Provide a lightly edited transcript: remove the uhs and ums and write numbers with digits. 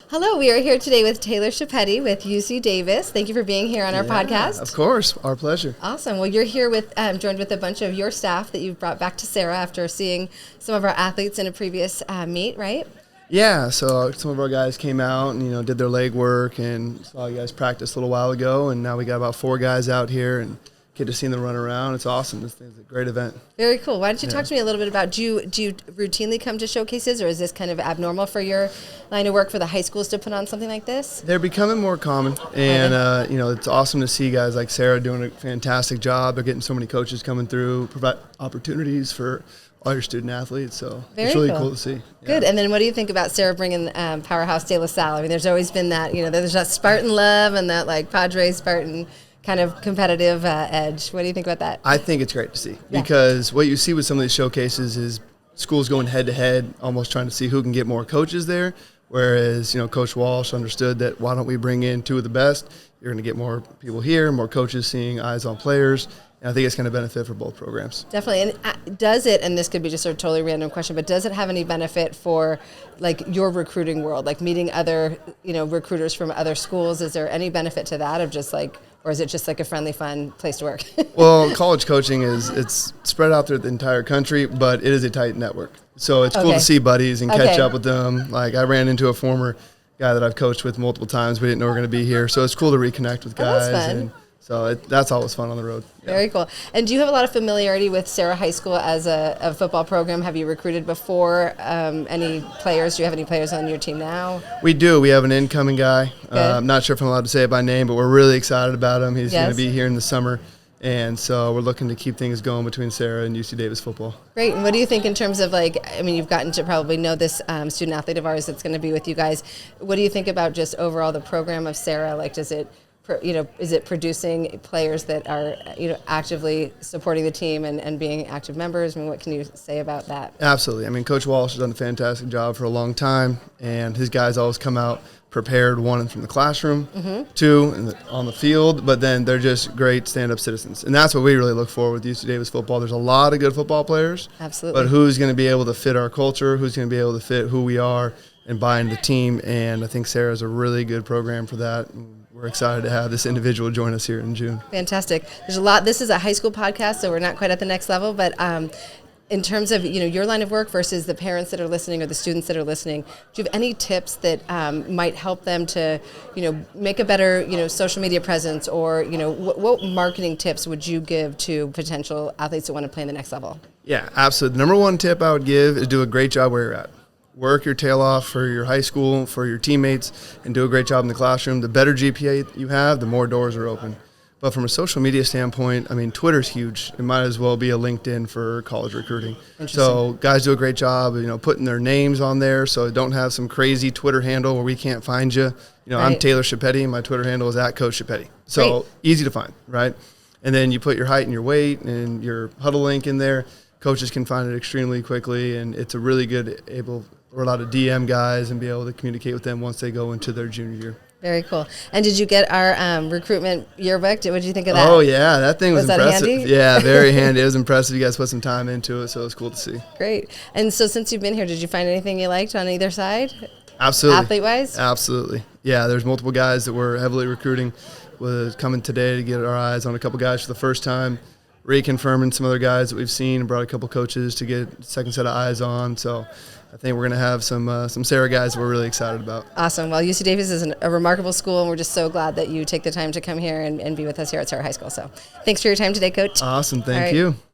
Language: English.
Hello, we are here today with Taylor Chapatte with UC Davis. Thank you for being here on our podcast. Of course, our pleasure. Awesome. Well, you're here with joined with a bunch of your staff that you've brought back to Serra after seeing some of our athletes in a previous meet, right? Yeah, so some of our guys came out and did their leg work and saw you guys practice a little while ago, and now we got about 4 guys out here and get to see them run around. It's awesome. This thing's a great event. Very cool. Why don't you talk to me a little bit about, do you routinely come to showcases, or is this kind of abnormal for your line of work for the high schools to put on something like this? They're becoming more common, and it's awesome to see guys like Serra doing a fantastic job. They're getting so many coaches coming through, provide opportunities for all your student athletes, so it's really cool to see. Good. And then what do you think about Serra bringing Powerhouse De La Salle? I mean, there's always been that, there's that Spartan love and that like Padres Spartan kind of competitive edge. What do you think about that? I think it's great to see because what you see with some of these showcases is schools going head to head, almost trying to see who can get more coaches there. Whereas, Coach Walsh understood that why don't we bring in 2 of the best? You're going to get more people here, more coaches seeing eyes on players. And I think it's going to benefit for both programs. Definitely. And does it, and this could be just a totally random question, but does it have any benefit for like your recruiting world, like meeting other, recruiters from other schools? Is there any benefit to that of just like, or is it just like a friendly, fun place to work? Well, college coaching it's spread out through the entire country, but it is a tight network. So it's cool to see buddies and catch up with them. Like I ran into a former guy that I've coached with multiple times. We didn't know we were going to be here. So it's cool to reconnect with guys. That's fun. And so that's always fun on the road. Very cool. And do you have a lot of familiarity with Serra High School as a football program? Have you recruited before any players? Do you have any players on your team now? We do. We have an incoming guy. I'm not sure if I'm allowed to say it by name, but we're really excited about him. He's going to be here in the summer. And so we're looking to keep things going between Serra and UC Davis football. Great. And what do you think in terms of you've gotten to probably know this student athlete of ours that's going to be with you guys. What do you think about just overall the program of Serra? Like, does it is it producing players that are, actively supporting the team and being active members? I mean, what can you say about that? Absolutely. I mean, Coach Walsh has done a fantastic job for a long time, and his guys always come out prepared, 1 from the classroom, 2 on the field, but then they're just great stand-up citizens. And that's what we really look for with UC Davis football. There's a lot of good football players. Absolutely. But who's going to be able to fit our culture, who's going to be able to fit who we are and buy into the team, and I think Serra is a really good program for that. We're excited to have this individual join us here in June. Fantastic. There's a lot. This is a high school podcast, so we're not quite at the next level, but in terms of your line of work versus the parents that are listening or the students that are listening, do you have any tips that might help them to make a better social media presence, or what marketing tips would you give to potential athletes that want to play in the next level? Yeah, absolutely. The number 1 tip I would give is do a great job where you're at. Work your tail off for your high school, for your teammates, and do a great job in the classroom. The better GPA you have, the more doors are open. But from a social media standpoint, I mean, Twitter's huge. It might as well be a LinkedIn for college recruiting. So guys do a great job, putting their names on there, so don't have some crazy Twitter handle where we can't find you. I'm Taylor Chapatte, and my Twitter handle is @Coach So easy to find, right? And then you put your height and your weight and your huddle link in there. Coaches can find it extremely quickly, and it's a really good we're allowed to DM guys and be able to communicate with them once they go into their junior year. Very cool. And did you get our recruitment yearbook? What did you think of that? Oh, yeah. That thing was impressive. That handy? Yeah, very handy. It was impressive. You guys put some time into it, so it was cool to see. Great. And so since you've been here, did you find anything you liked on either side? Absolutely. Athlete-wise? Absolutely. Yeah, there's multiple guys that we're heavily recruiting. We're coming today to get our eyes on a couple guys for the first time, reconfirming some other guys that we've seen, and brought a couple coaches to get a second set of eyes on. So I think we're going to have some Serra guys that we're really excited about. Awesome. Well, UC Davis is a remarkable school, and we're just so glad that you take the time to come here and be with us here at Serra High School. So thanks for your time today, Coach. Awesome. Thank you.